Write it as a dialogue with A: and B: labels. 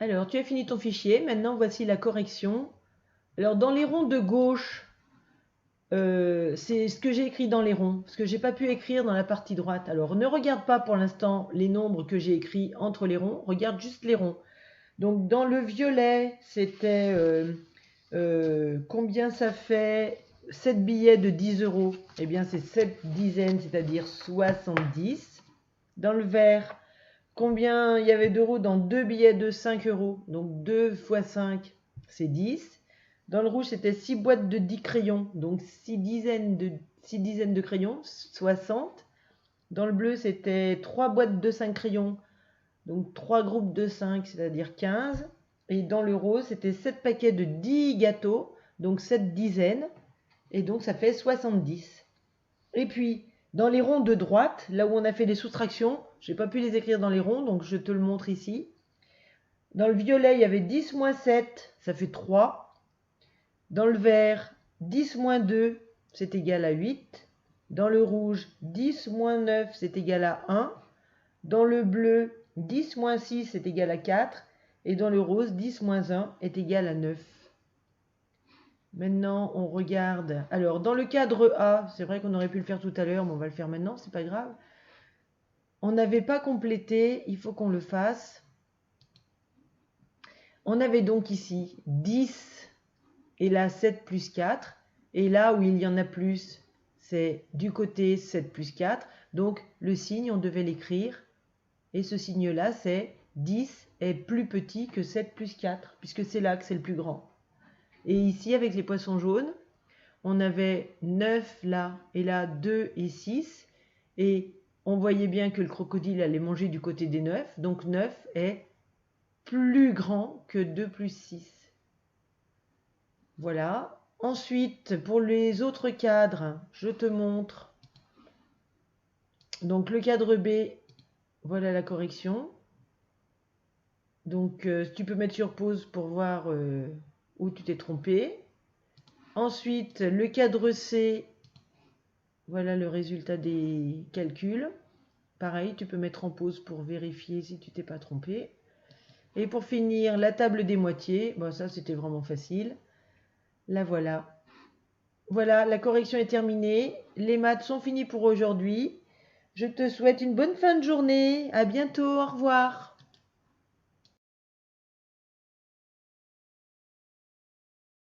A: Alors, tu as fini ton fichier. Maintenant, voici la correction. Alors, dans les ronds de gauche, c'est ce que j'ai écrit dans les ronds, ce que j'ai pas pu écrire dans la partie droite. Alors, ne regarde pas pour l'instant les nombres que j'ai écrits entre les ronds. Regarde juste les ronds. Donc, dans le violet, c'était combien ça fait 7 billets de 10 euros? Eh bien, c'est 7 dizaines, c'est-à-dire 70. Dans le vert, combien il y avait d'euros dans 2 billets de 5 euros? Donc 2 fois 5, c'est 10. Dans le rouge, c'était 6 boîtes de 10 crayons, donc 6 dizaines de crayons, 60. Dans le bleu, c'était 3 boîtes de 5 crayons, donc 3 groupes de 5, c'est-à-dire 15. Et dans le rose, c'était 7 paquets de 10 gâteaux, donc 7 dizaines, et donc ça fait 70. Et puis, dans les ronds de droite, là où on a fait des soustractions, je n'ai pas pu les écrire dans les ronds, donc je te le montre ici. Dans le violet, il y avait 10 moins 7, ça fait 3. Dans le vert, 10 moins 2, c'est égal à 8. Dans le rouge, 10 moins 9, c'est égal à 1. Dans le bleu, 10 moins 6 est égal à 4. Et dans le rose, 10 moins 1 est égal à 9. Maintenant, on regarde. Alors, dans le cadre A, c'est vrai qu'on aurait pu le faire tout à l'heure, mais on va le faire maintenant, c'est pas grave. On n'avait pas complété, il faut qu'on le fasse. On avait donc ici 10 et là 7 plus 4. Et là où il y en a plus, c'est du côté 7 plus 4. Donc le signe, on devait l'écrire. Et ce signe-là, c'est 10 est plus petit que 7 plus 4, puisque c'est là que c'est le plus grand. Et ici, avec les poissons jaunes, on avait 9 là, et là 2 et 6. Et on voyait bien que le crocodile allait manger du côté des 9. Donc 9 est plus grand que 2 plus 6. Voilà. Ensuite, pour les autres cadres, je te montre. Donc le cadre B, voilà la correction. Donc tu peux mettre sur pause pour voir où tu t'es trompé. Ensuite, le cadre C, voilà le résultat des calculs. Pareil, tu peux mettre en pause pour vérifier si tu t'es pas trompé. Et pour finir, la table des moitiés. Bon, ça, c'était vraiment facile. La voilà. Voilà, la correction est terminée. Les maths sont finis pour aujourd'hui. Je te souhaite une bonne fin de journée. À bientôt. Au revoir.